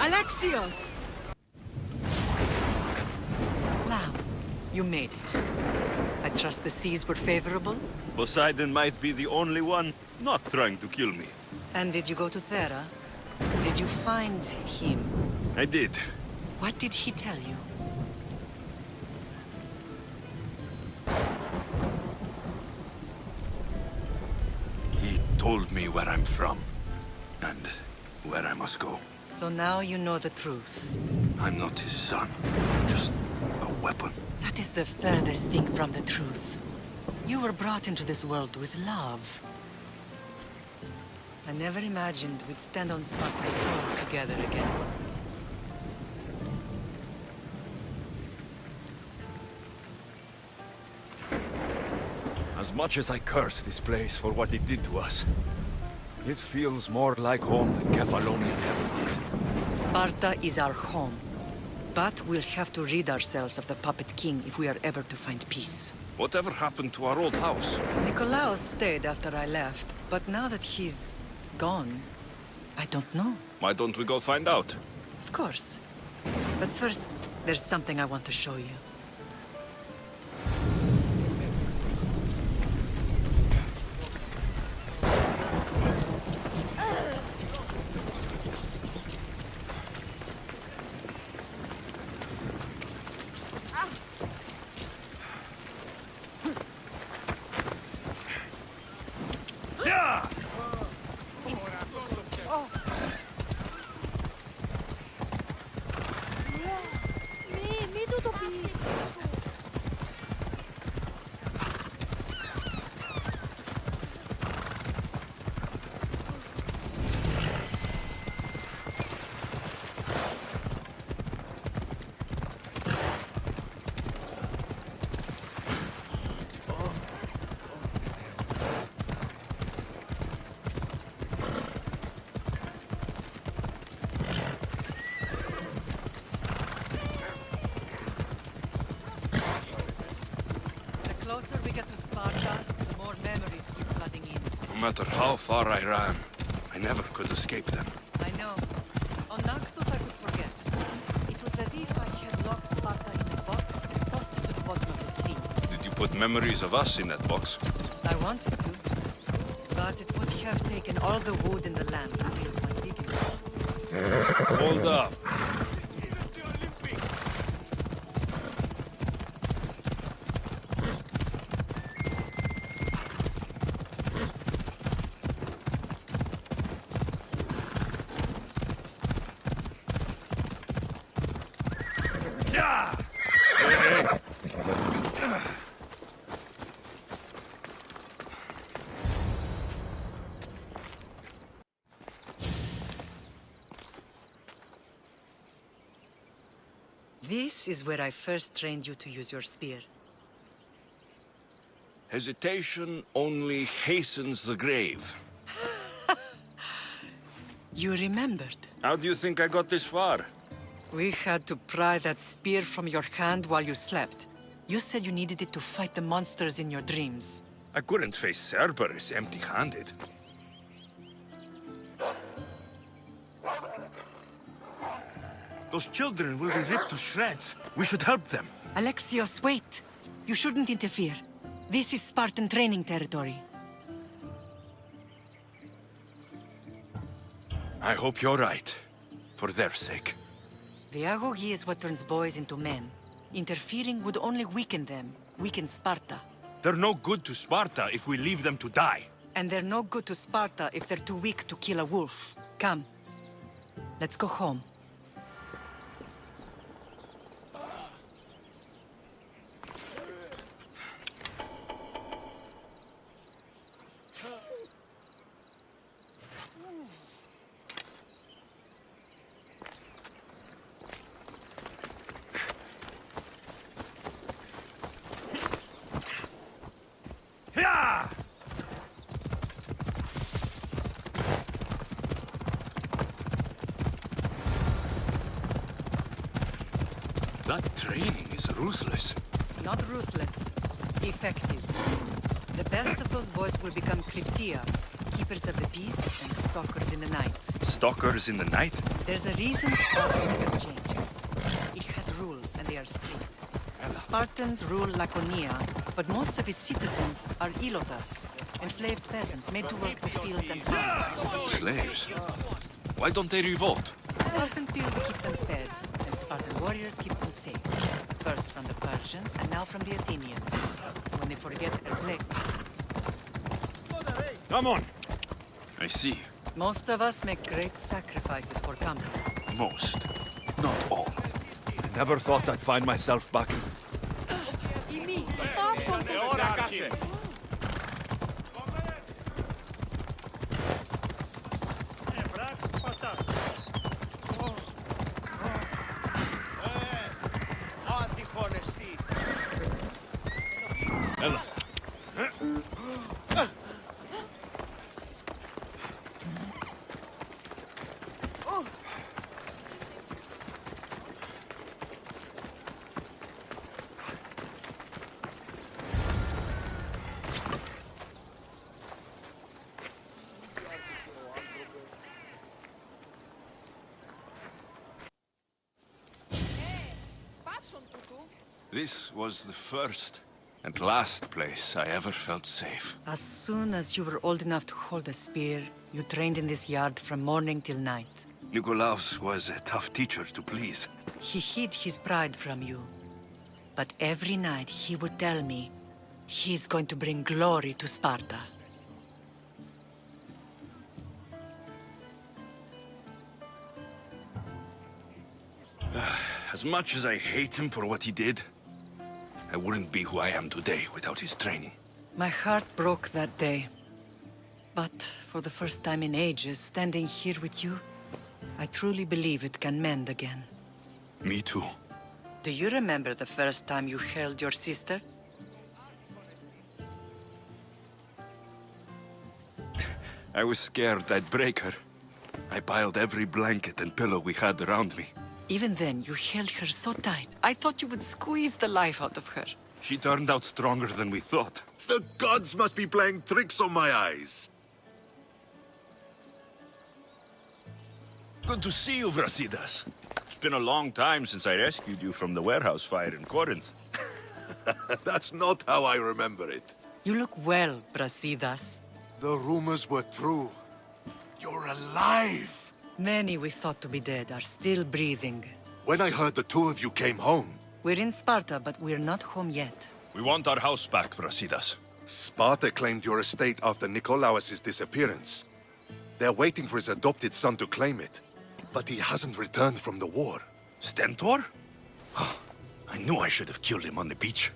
Alexios! Lamb, you made it. I trust the seas were favorable? Poseidon might be the only one not trying to kill me. And did you go to Thera? Did you find him? I did. What did he tell you? He told me where I'm from, and where I must go. So now you know the truth. I'm not his son, just a weapon. That is the furthest thing from the truth. You were brought into this world with love. I never imagined we'd stand on Sparta's sword together again. As much as I curse this place for what it did to us, it feels more like home than Kefalonia ever did. Sparta is our home. But we'll have to rid ourselves of the Puppet King if we are ever to find peace. Whatever happened to our old house? Nikolaos stayed after I left, but now that he's gone, I don't know. Why don't we go find out? Of course. But first, there's something I want to show you. Μη του το πεις. The closer we get to Sparta, the more memories keep flooding in. No matter how far I ran, I never could escape them. I know. On Naxos I could forget. It was as if I had locked Sparta in a box and tossed it to the bottom of the sea. Did you put memories of us in that box? I wanted to, but it would have taken all the wood in the land to build one big enough. Hold up. Yeah! Hey, hey. This is where I first trained you to use your spear. Hesitation only hastens the grave. You remembered. How do you think I got this far? We had to pry that spear from your hand while you slept. You said you needed it to fight the monsters in your dreams. I couldn't face Cerberus empty-handed. Those children will be ripped to shreds. We should help them. Alexios, wait! You shouldn't interfere. This is Spartan training territory. I hope you're right. For their sake. The agogi is what turns boys into men. Interfering would only weaken them, weaken Sparta. They're no good to Sparta if we leave them to die. And they're no good to Sparta if they're too weak to kill a wolf. Come. Let's go home. Yeah! That training is ruthless. Not ruthless. Effective. The best of those boys will become Cryptia, keepers of the peace and stalkers in the night. Stalkers in the night? There's a reason Sparta never changes. It has rules, and they are strict. Spartans rule Laconia, but most of its citizens are ilotas, enslaved peasants made to work the fields and mines. Slaves? Why don't they revolt? Spartan fields keep them fed, and Spartan warriors keep them safe. First from the Persians, and now from the Athenians. When they forget their plague. Come on! I see. Most of us make great sacrifices for comfort. Most. Not all. I never thought I'd find myself back in... Imi, φάσον. Ella. This was the first and last place I ever felt safe. As soon as you were old enough to hold a spear, you trained in this yard from morning till night. Nikolaos was a tough teacher to please. He hid his pride from you. But every night he would tell me, he's going to bring glory to Sparta. As much as I hate him for what he did, I wouldn't be who I am today without his training. My heart broke that day. But for the first time in ages, standing here with you, I truly believe it can mend again. Me too. Do you remember the first time you held your sister? I was scared I'd break her. I piled every blanket and pillow we had around me. Even then, you held her so tight, I thought you would squeeze the life out of her. She turned out stronger than we thought. The gods must be playing tricks on my eyes. Good to see you, Brasidas. It's been a long time since I rescued you from the warehouse fire in Corinth. That's not how I remember it. You look well, Brasidas. The rumors were true. You're alive! Many we thought to be dead are still breathing. When I heard the two of you came home, We're in Sparta, but we're not home yet. We want our house back, Brasidas. Sparta claimed your estate after Nikolaos' disappearance. They're waiting for his adopted son to claim it. But he hasn't returned from the war. Stentor? I knew I should have killed him on the beach.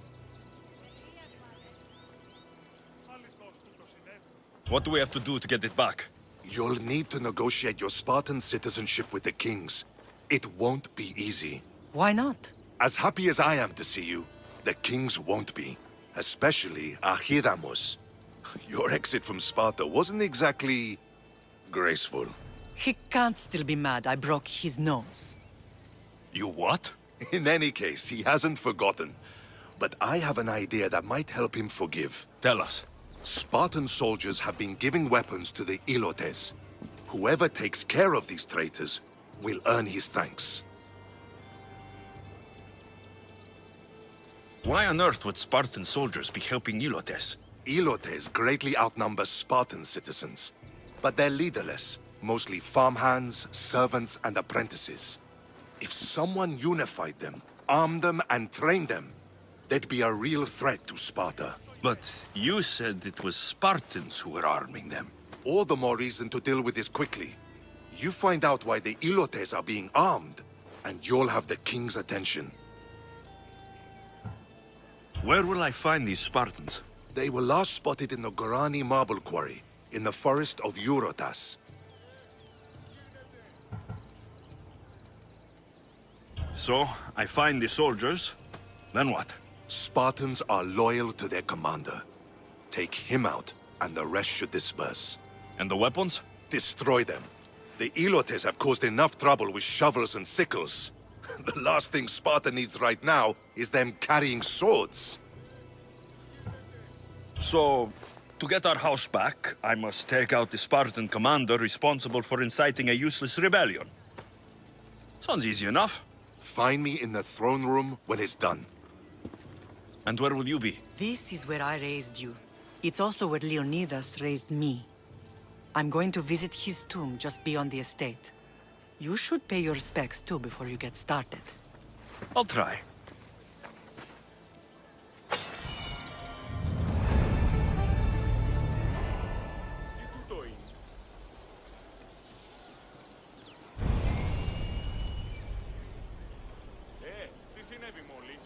What do we have to do to get it back? You'll need to negotiate your Spartan citizenship with the kings. It won't be easy. Why not? As happy as I am to see you, the kings won't be. Especially Archidamos. Your exit from Sparta wasn't exactly graceful. He can't still be mad I broke his nose. You what? In any case, he hasn't forgotten. But I have an idea that might help him forgive. Tell us. Spartan soldiers have been giving weapons to the Ilotes. Whoever takes care of these traitors will earn his thanks. Why on earth would Spartan soldiers be helping Ilotes? Ilotes greatly outnumber Spartan citizens. But they're leaderless, mostly farmhands, servants, and apprentices. If someone unified them, armed them, and trained them, they'd be a real threat to Sparta. But you said it was Spartans who were arming them. All the more reason to deal with this quickly. You find out why the Ilotes are being armed, and you'll have the king's attention. Where will I find these Spartans? They were last spotted in the Gorani marble quarry, in the forest of Eurotas. So, I find the soldiers, then what? Spartans are loyal to their commander. Take him out, and the rest should disperse. And the weapons? Destroy them. The Ilotes have caused enough trouble with shovels and sickles. The last thing Sparta needs right now is them carrying swords. So, To get our house back, I must take out the Spartan commander responsible for inciting a useless rebellion. Sounds easy enough. Find me in the throne room when it's done. And where will you be? This is where I raised you. It's also where Leonidas raised me. I'm going to visit his tomb just beyond the estate. You should pay your respects too before you get started. I'll try. Τι συνέβη μόλις?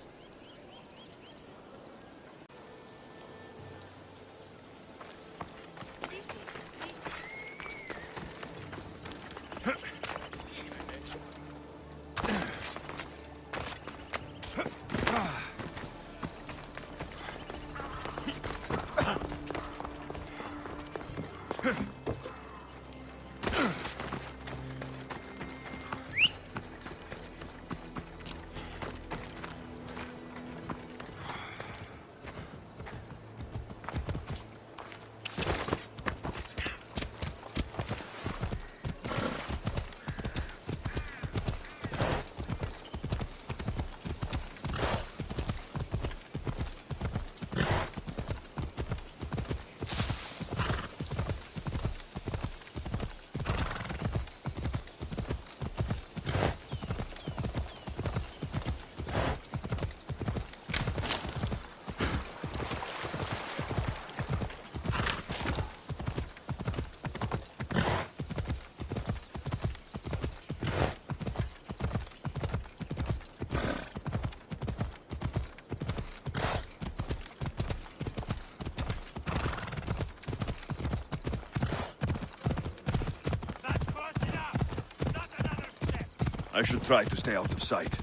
I should try to stay out of sight.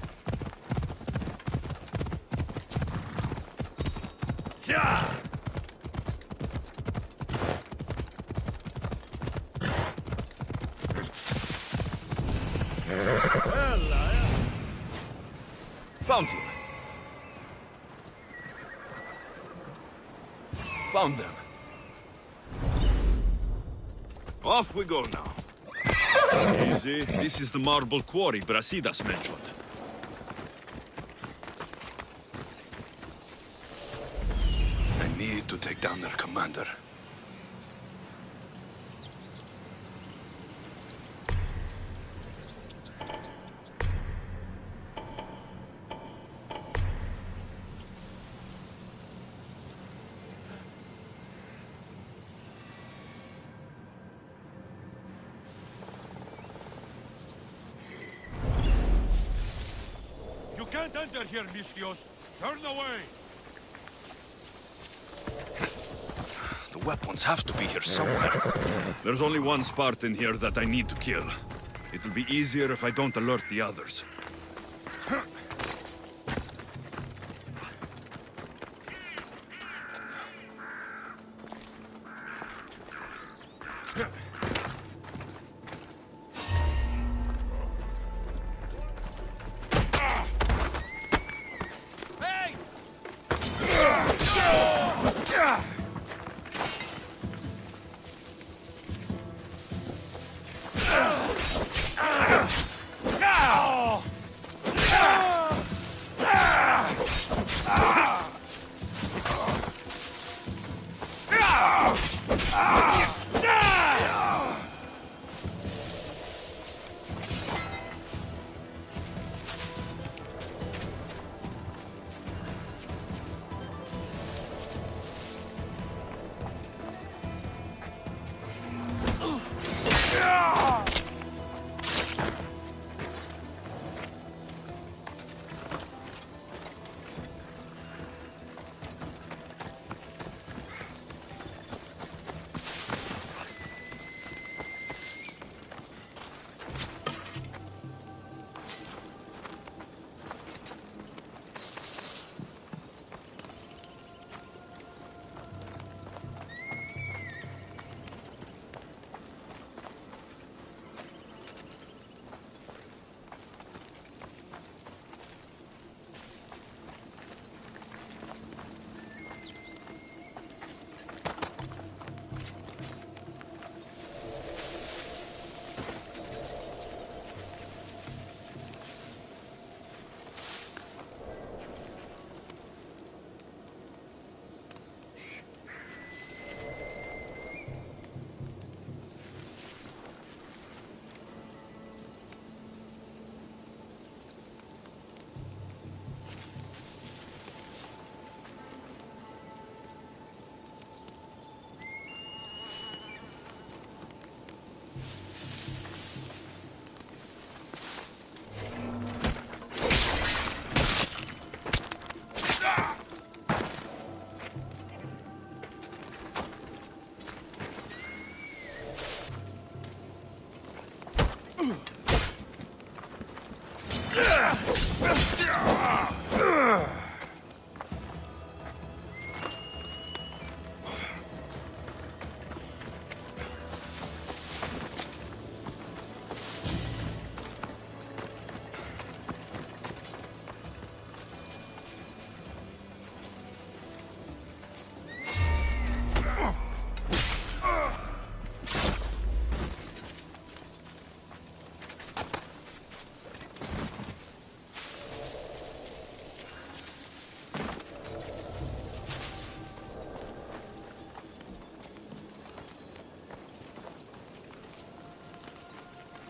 Yeah! Found him. Found them. Off we go now. Easy. This is the marble quarry Brasidas mentioned. I need to take down their commander. You can't enter here, Mistios. Turn away. The weapons have to be here somewhere. There's only one Spartan here that I need to kill. It will be easier if I don't alert the others.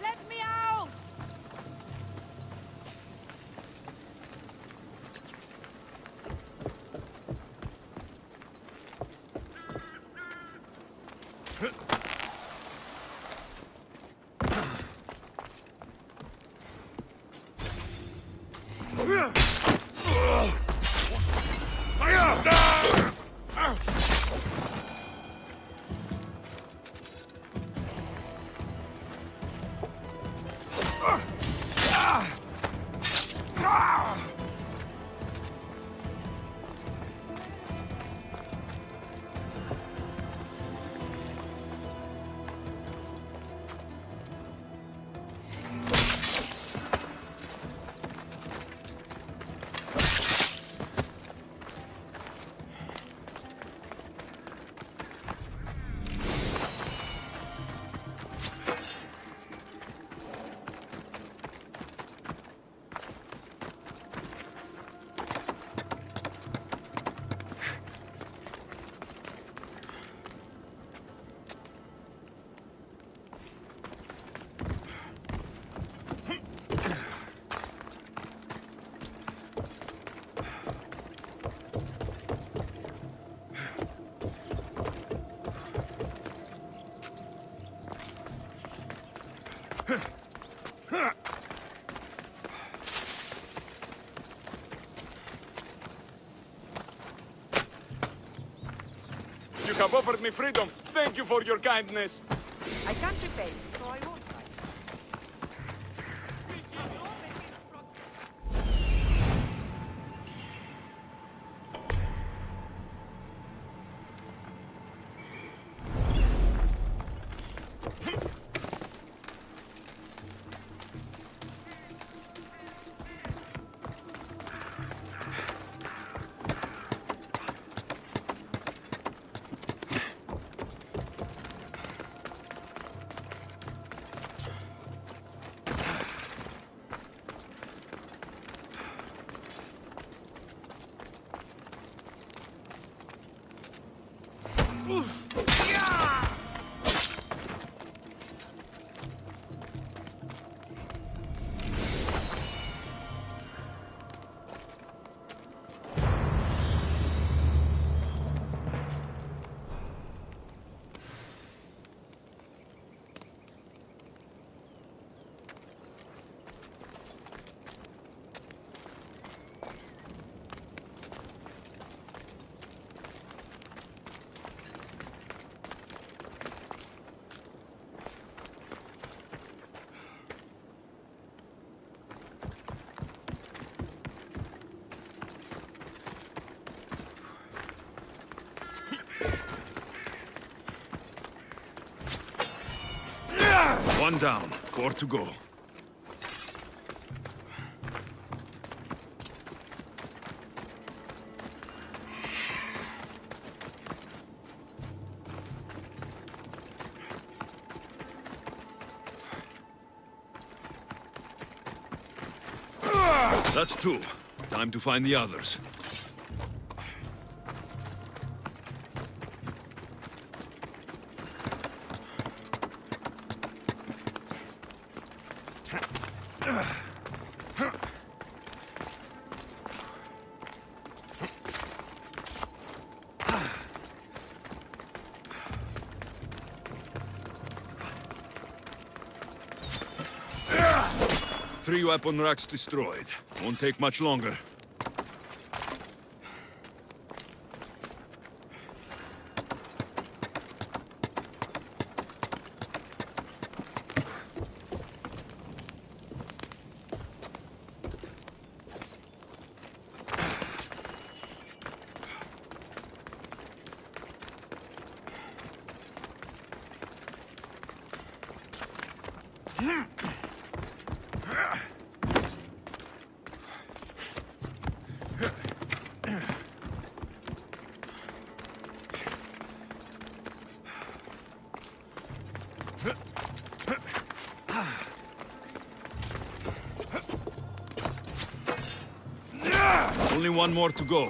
Let me out! You have offered me freedom. Thank you for your kindness. I can't repay, so I won't try. One down, 4 to go. That's 2. Time to find the others. Three weapon racks destroyed. Won't take much longer. Only one more to go.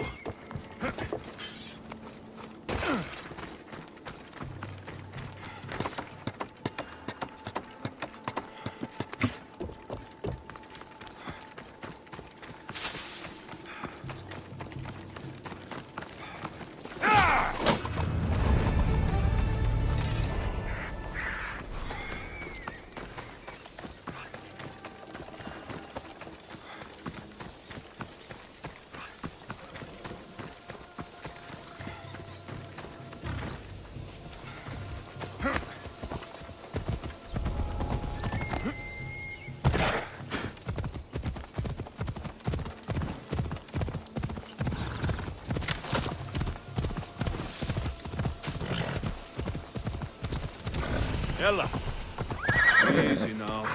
Ella! Easy now.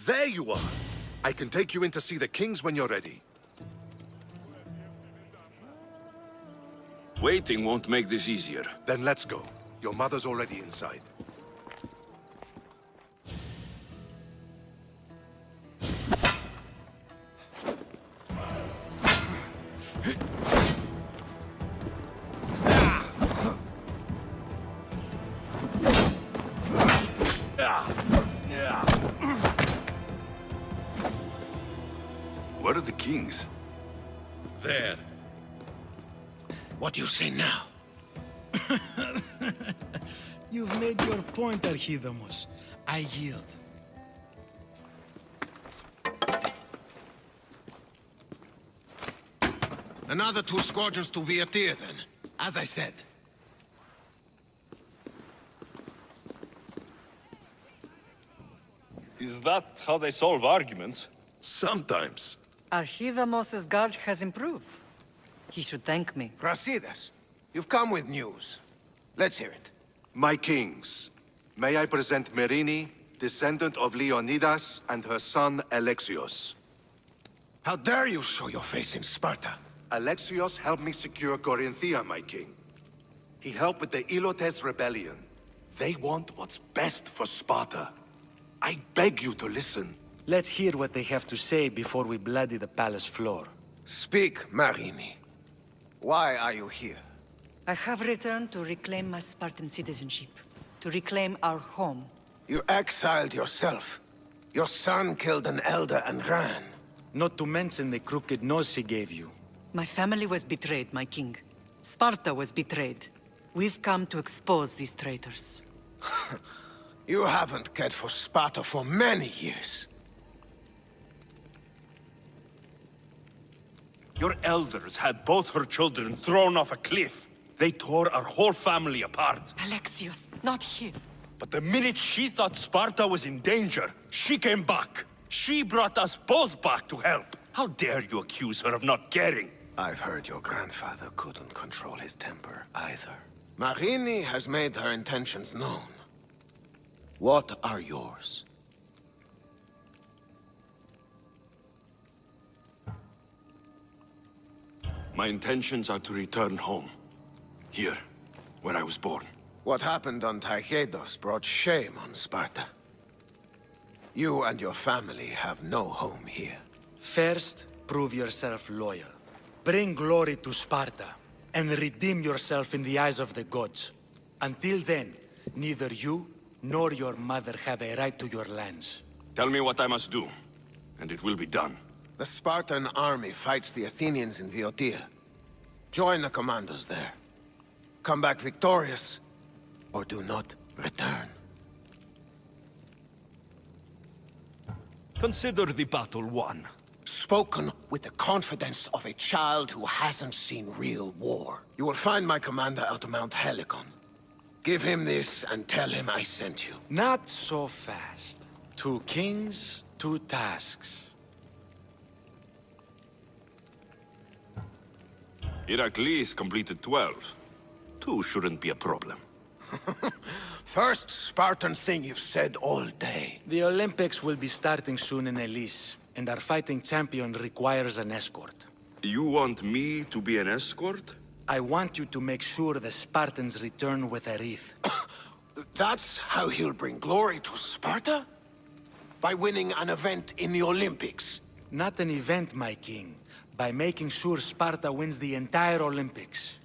There you are! I can take you in to see the kings when you're ready. Waiting won't make this easier. Then let's go. Your mother's already inside. Where are the kings? There. What do you say now? You've made your point, Archidamos. I yield. Another 2 squadrons to Viatir, then. As I said. Is that how they solve arguments? Sometimes. Archidamos's guard has improved. He should thank me. Brasidas, you've come with news. Let's hear it. My kings, may I present Merini, descendant of Leonidas, and her son Alexios. How dare you show your face in Sparta? Alexios helped me secure Corinthia, my king. He helped with the Ilotes rebellion. They want what's best for Sparta. I beg you to listen. Let's hear what they have to say before we bloody the palace floor. Speak, Marini. Why are you here? I have returned to reclaim my Spartan citizenship, to reclaim our home. You exiled yourself. Your son killed an elder and ran. Not to mention the crooked nose he gave you. My family was betrayed, my king. Sparta was betrayed. We've come to expose these traitors. You haven't cared for Sparta for many years. Your elders had both her children thrown off a cliff. They tore our whole family apart. Alexios, not here. But the minute she thought Sparta was in danger, she came back. She brought us both back to help. How dare you accuse her of not caring? I've heard your grandfather couldn't control his temper either. Marini has made her intentions known. What are yours? My intentions are to return home. Here, where I was born. What happened on Taygetos brought shame on Sparta. You and your family have no home here. First, prove yourself loyal. Bring glory to Sparta, and redeem yourself in the eyes of the gods. Until then, neither you nor your mother have a right to your lands. Tell me what I must do, and it will be done. The Spartan army fights the Athenians in Viotia. Join the commandos there. Come back victorious, or do not return. Consider the battle won. Spoken with the confidence of a child who hasn't seen real war. You will find my commander out of Mount Helicon. Give him this and tell him I sent you. Not so fast. 2 kings, 2 tasks. Heracles completed 12. 2 shouldn't be a problem. First Spartan thing you've said all day. The Olympics will be starting soon in Elise, and our fighting champion requires an escort. You want me to be an escort? I want you to make sure the Spartans return with a wreath. That's how he'll bring glory to Sparta? By winning an event in the Olympics? Not an event, my king. By making sure Sparta wins the entire Olympics.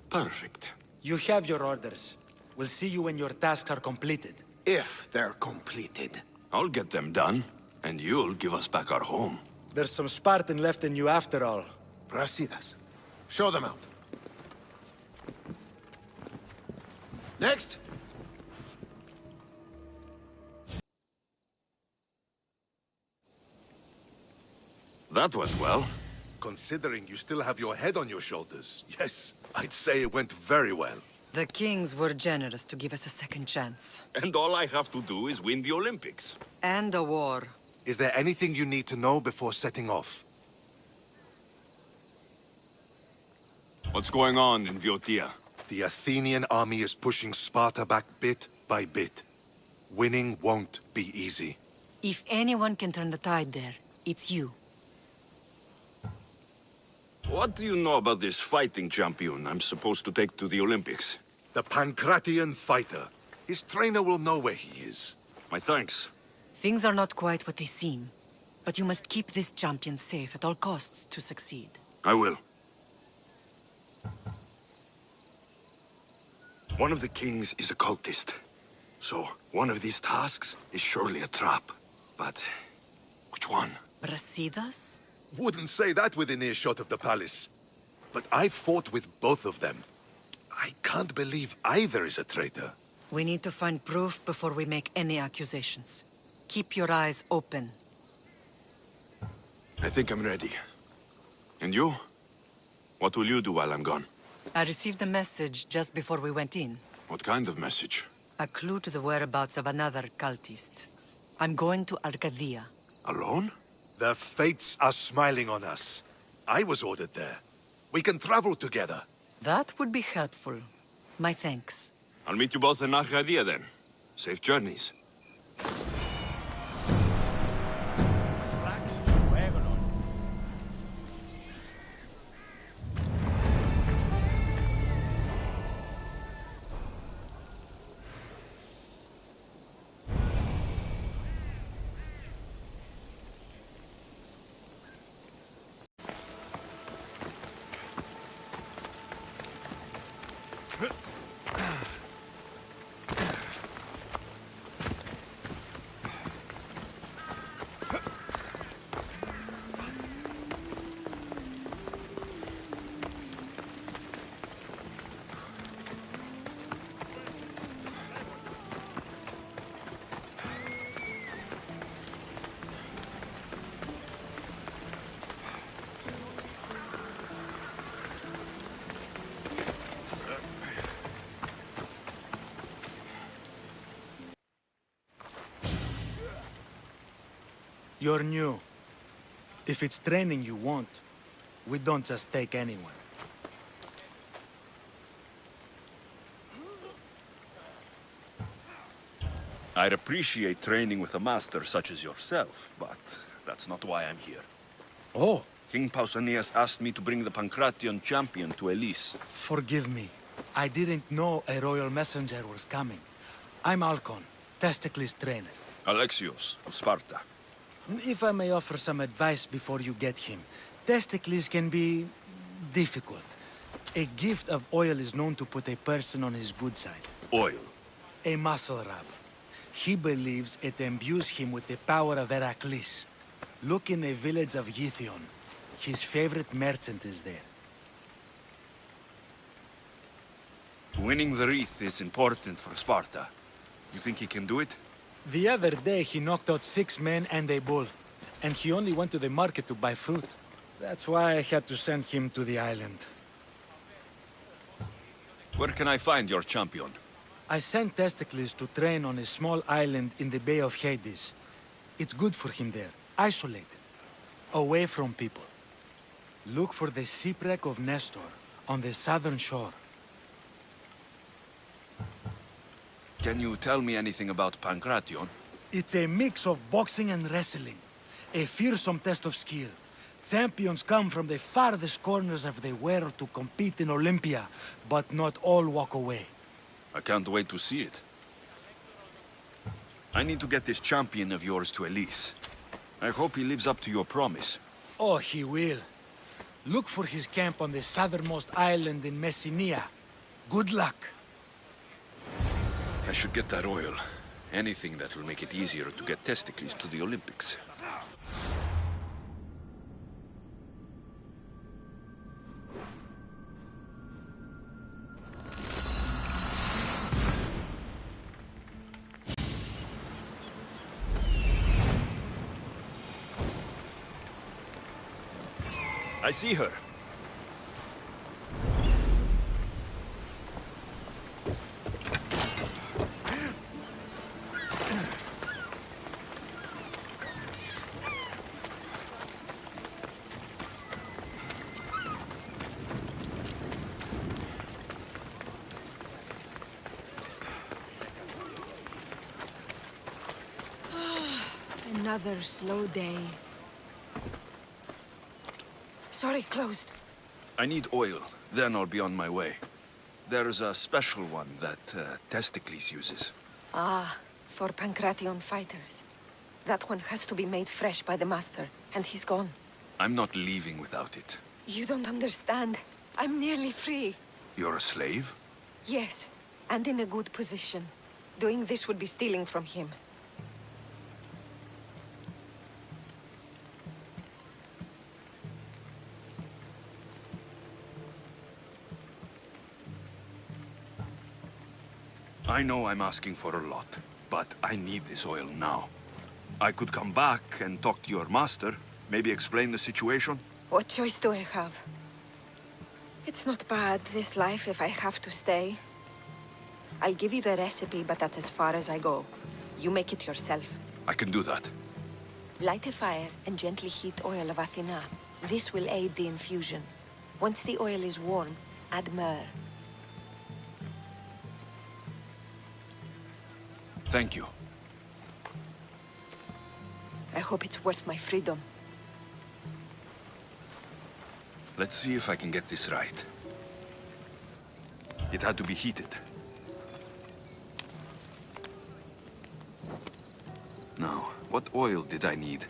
Perfect. You have your orders. We'll see you when your tasks are completed. If they're completed. I'll get them done, and you'll give us back our home. There's some Spartan left in you after all. Brasidas, show them out. Next. That went well. Considering you still have your head on your shoulders, yes, I'd say it went very well. The kings were generous to give us a second chance. And all I have to do is win the Olympics. And a war. Is there anything you need to know before setting off? What's going on in Viotia? The Athenian army is pushing Sparta back bit by bit. Winning won't be easy. If anyone can turn the tide there, it's you. What do you know about this fighting champion I'm supposed to take to the Olympics? The Pancratian fighter. His trainer will know where he is. My thanks. Things are not quite what they seem. But you must keep this champion safe at all costs to succeed. I will. One of the kings is a cultist. So, one of these tasks is surely a trap. But, which one? Brasidas? Wouldn't say that within earshot of the palace. But I've fought with both of them. I can't believe either is a traitor. We need to find proof before we make any accusations. Keep your eyes open. I think I'm ready. And you? What will you do while I'm gone? I received a message just before we went in. What kind of message? A clue to the whereabouts of another cultist. I'm going to Arcadia. Alone? The fates are smiling on us. I was ordered there. We can travel together. That would be helpful. My thanks. I'll meet you both in Arcadia then. Safe journeys. You're new. If it's training you want, we don't just take anyone. I'd appreciate training with a master such as yourself, but that's not why I'm here. Oh, King Pausanias asked me to bring the Pancration champion to Elise. forgive me. I didn't know a royal messenger was coming. I'm Alcon, Testicles trainer. Alexios of Sparta. If I may offer some advice before you get him, Testicles can be difficult. A gift of oil is known to put a person on his good side. Oil. A muscle rub. He believes it imbues him with the power of Heracles. Look in the village of Yithion. His favorite merchant is there. Winning the wreath is important for Sparta. You think he can do it? The other day he knocked out 6 men and a bull. And he only went to the market to buy fruit. That's why I had to send him to the island. Where can I find your champion? I sent Testicles to train on a small island in the Bay of Hades. It's good for him there, isolated, away from people. Look for the shipwreck of Nestor on the southern shore. Can you tell me anything about Pancration? It's a mix of boxing and wrestling. A fearsome test of skill. Champions come from the farthest corners of the world to compete in Olympia, but not all walk away. I can't wait to see it. I need to get this champion of yours to Elise. I hope he lives up to your promise. Oh, he will. Look for his camp on the southernmost island in Messenia. Good luck. I should get that oil. Anything that will make it easier to get Testicles to the Olympics. I see her. Another slow day. Sorry, closed. I need oil, then I'll be on my way. There's a special one that Testicles uses. Ah, for Pancration fighters. That one has to be made fresh by the master, and he's gone. I'm not leaving without it. You don't understand. I'm nearly free. You're a slave? Yes, and in a good position. Doing this would be stealing from him. I know I'm asking for a lot, but I need this oil now. I could come back and talk to your master, maybe explain the situation. What choice do I have? It's not bad, this life, if I have to stay. I'll give you the recipe, but that's as far as I go. You make it yourself. I can do that. Light a fire and gently heat oil of Athena. This will aid the infusion. Once the oil is warm, add myrrh. Thank you. I hope it's worth my freedom. Let's see if I can get this right. It had to be heated. Now, what oil did I need?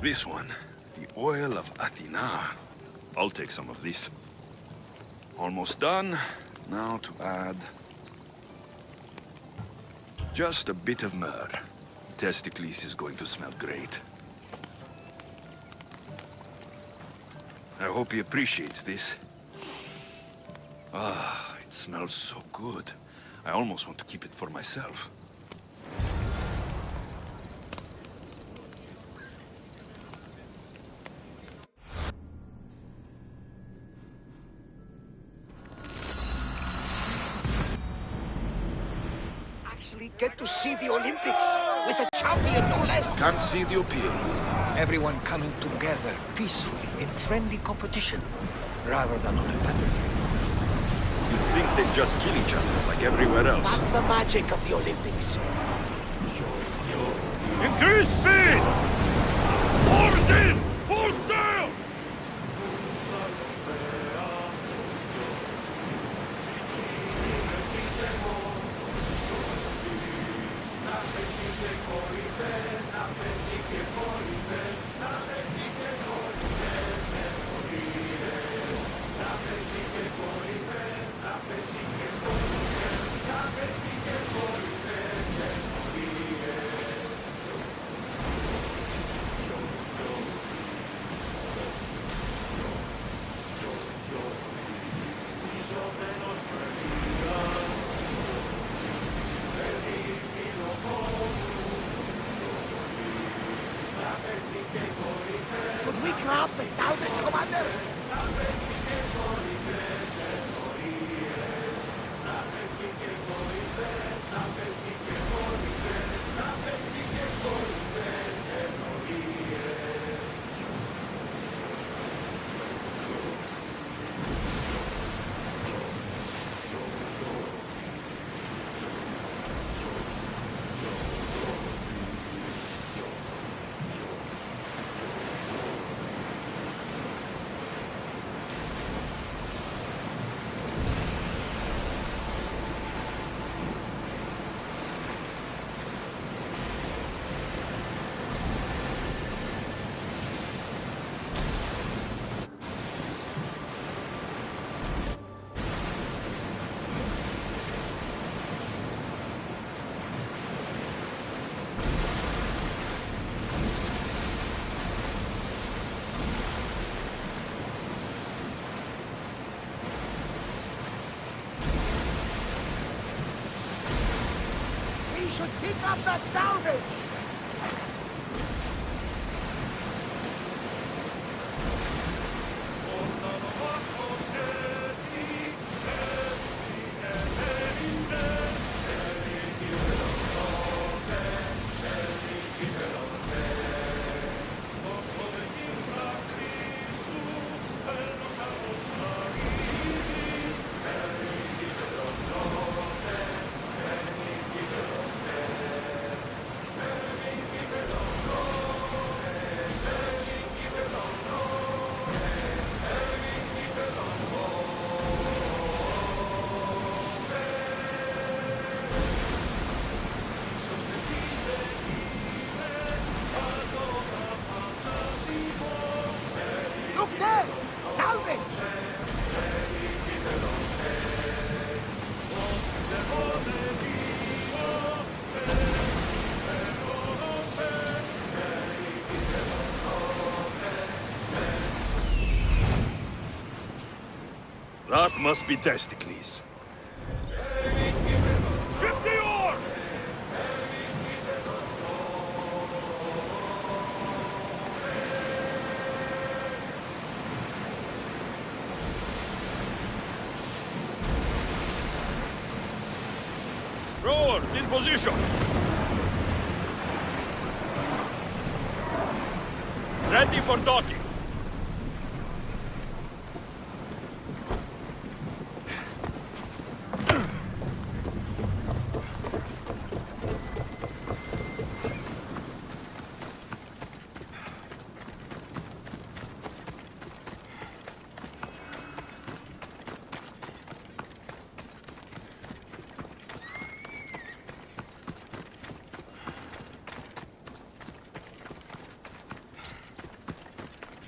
This one. The oil of Athena. I'll take some of this. Almost done. Now to add... just a bit of myrrh. Testicles is going to smell great. I hope he appreciates this. Ah, it smells so good. I almost want to keep it for myself. Actually get to see the Olympics with a champion, no less. Can't see the appeal. Everyone coming together peacefully in friendly competition, rather than on a battlefield. You'd think they'd just kill each other, like everywhere else. That's the magic of the Olympics. Increase speed! Oars in! Full sail! Should we grab the Southern Commander? We should pick up that salvage! Look there! Salvage! That must be Testicles. Ship the oars! Troops in position! Ready for docking!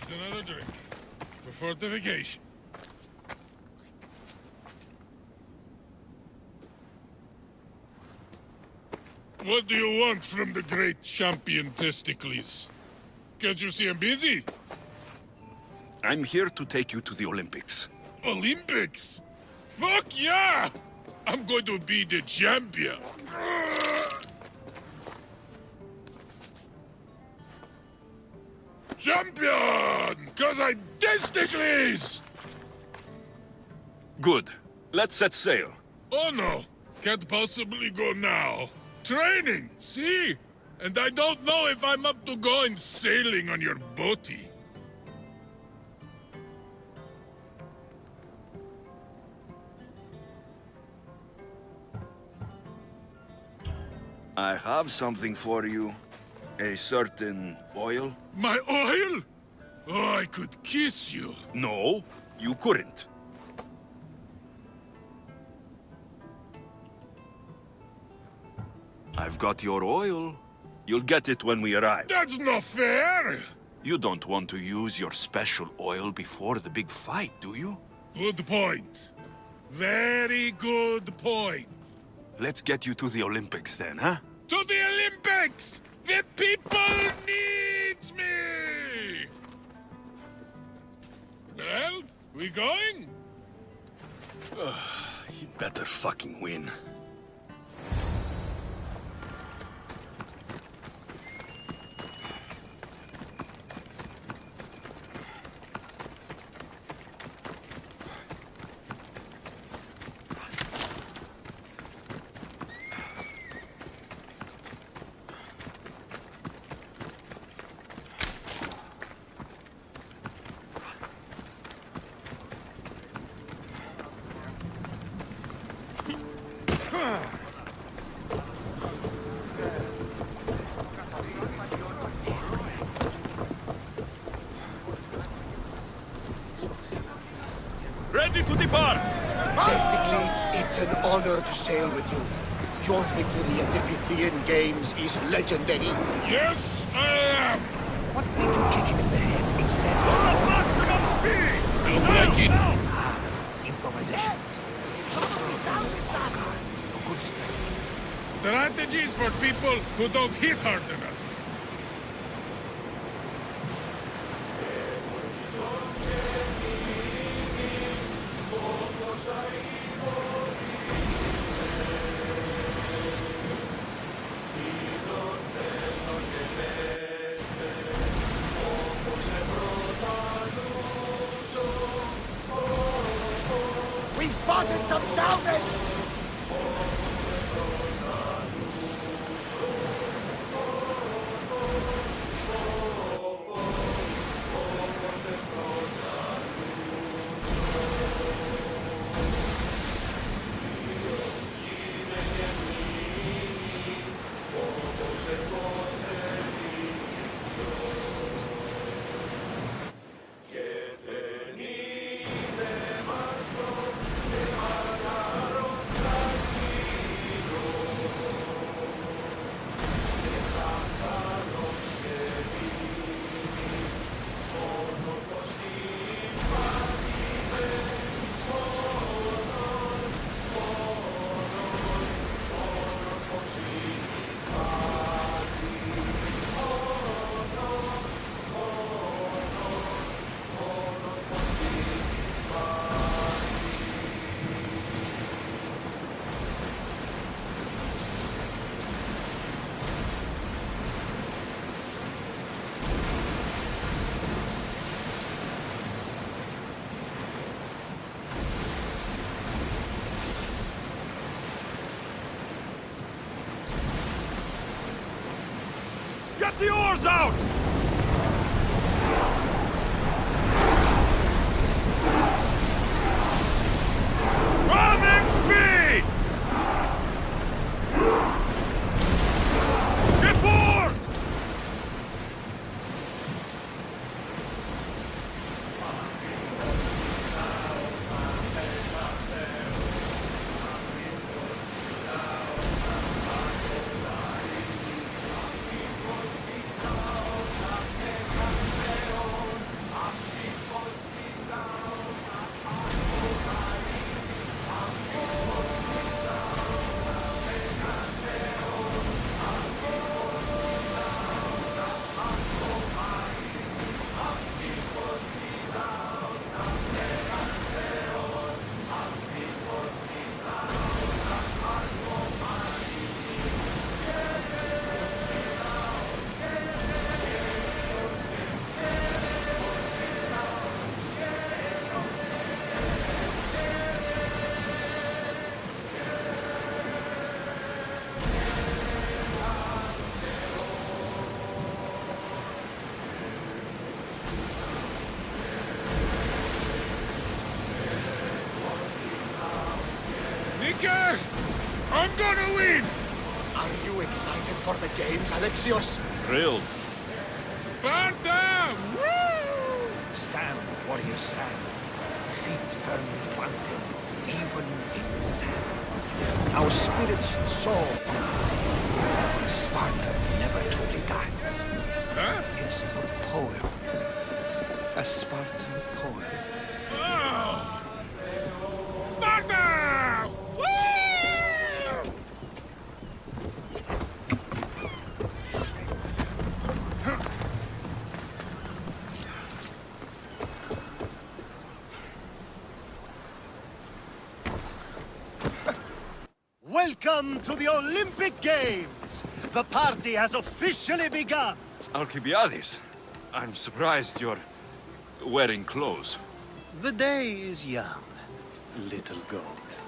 Another drink. For fortification. What do you want from the great champion Testicles? Can't you see I'm busy? I'm here to take you to the Olympics. Olympics? Fuck yeah! I'm going to be the champion. Champion! Cause I'm Testicles! Good. Let's set sail. Oh no, can't possibly go now. Training, see? And I don't know if I'm up to going sailing on your boaty. I have something for you. A certain oil? My oil? Oh, I could kiss you. No, you couldn't. I've got your oil. You'll get it when we arrive. That's not fair! You don't want to use your special oil before the big fight, do you? Good point. Very good point. Let's get you to the Olympics then, huh? To the Olympics! The people need me! Well, we going? He better fucking win. Ready to depart! Testicles, it's an honor to sail with you. Your victory at the Pythian Games is legendary. Yes, I am! What made you kick him in the head instead? At maximum speed! Don't like it. Improvisation. Good strength. Strategies for people who don't hit hard enough. We've spotted some salvage! I'm gonna win! Are you excited for the games, Alexios? Thrilled. Sparta! Woo! Stand, warriors, stand. Feet firmly planted, even in the sand. Our spirits soar on high, for a Spartan never truly dies. Huh? It's a poem. A Spartan poem. Oh! Sparta! Woo! Welcome to the Olympic Games! The party has officially begun! Alcibiades, I'm surprised you're wearing clothes. The day is young, little goat.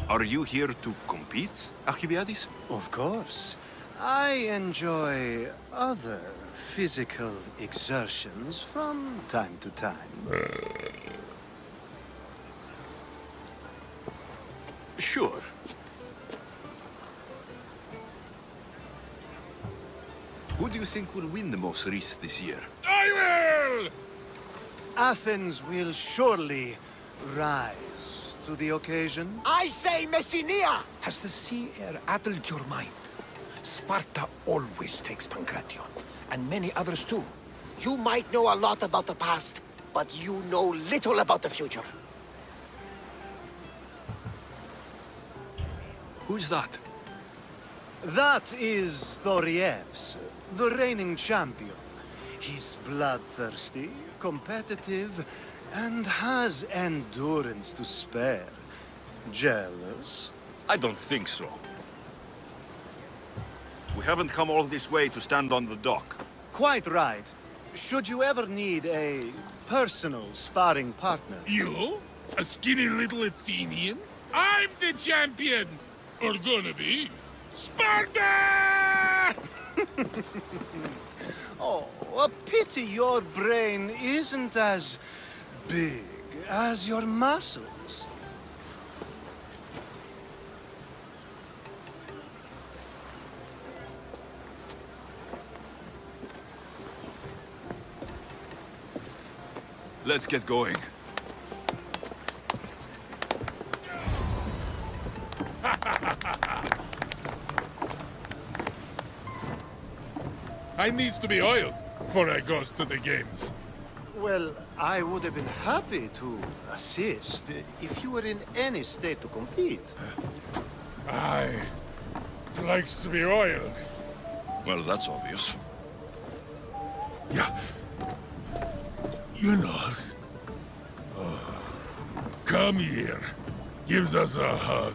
Are you here to compete, Alcibiades? Of course. I enjoy other physical exertions from time to time. Sure. Who do you think will win the most race this year? I will! Athens will surely rise to the occasion. I say Messinia! Has the sea air addled your mind? Sparta always takes Pancration, and many others too. You might know a lot about the past, but you know little about the future. Who's that? That is Thorievs, the reigning champion. He's bloodthirsty, competitive, and has endurance to spare. Jealous? I don't think so. We haven't come all this way to stand on the dock. Quite right. Should you ever need a personal sparring partner? You? A skinny little Athenian? I'm the champion! Or gonna be. Sparta! Oh, a pity your brain isn't as big as your muscles. Let's get going. I needs to be oiled before I goes to the games. Well, I would have been happy to assist if you were in any state to compete. I likes to be oiled. Well, that's obvious. Yeah. You know. Oh. Come here. Gives us a hug.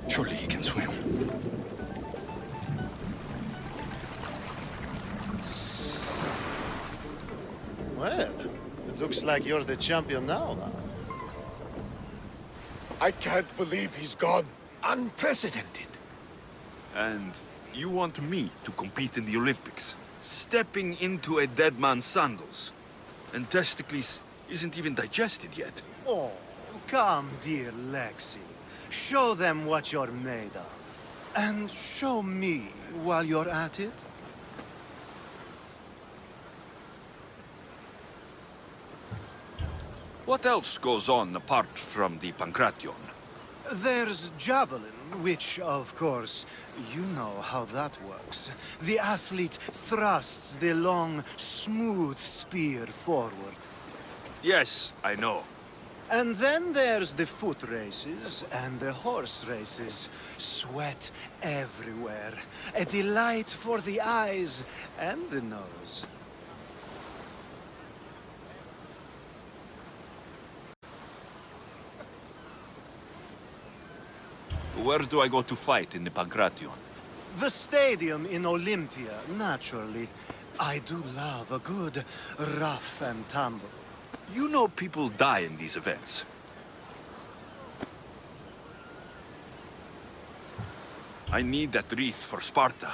Surely he can swim. Well, it looks like you're the champion now. I can't believe he's gone. Unprecedented. And you want me to compete in the Olympics? Stepping into a dead man's sandals. And Testicles isn't even digested yet. Oh, come, dear Lexi. Show them what you're made of. And show me while you're at it. What else goes on apart from the Pancration? There's javelin, which, of course, you know how that works. The athlete thrusts the long, smooth spear forward. Yes, I know. And then there's the foot races and the horse races. Sweat everywhere. A delight for the eyes and the nose. Where do I go to fight in the Pancration? The stadium in Olympia, naturally. I do love a good rough and tumble. You know people die in these events. I need that wreath for Sparta.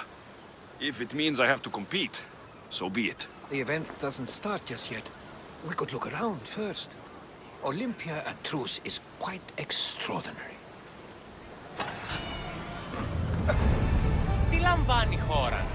If it means I have to compete, so be it. The event doesn't start just yet. We could look around first. Olympia at truce is quite extraordinary. Τι λαμβάνει η χώρα?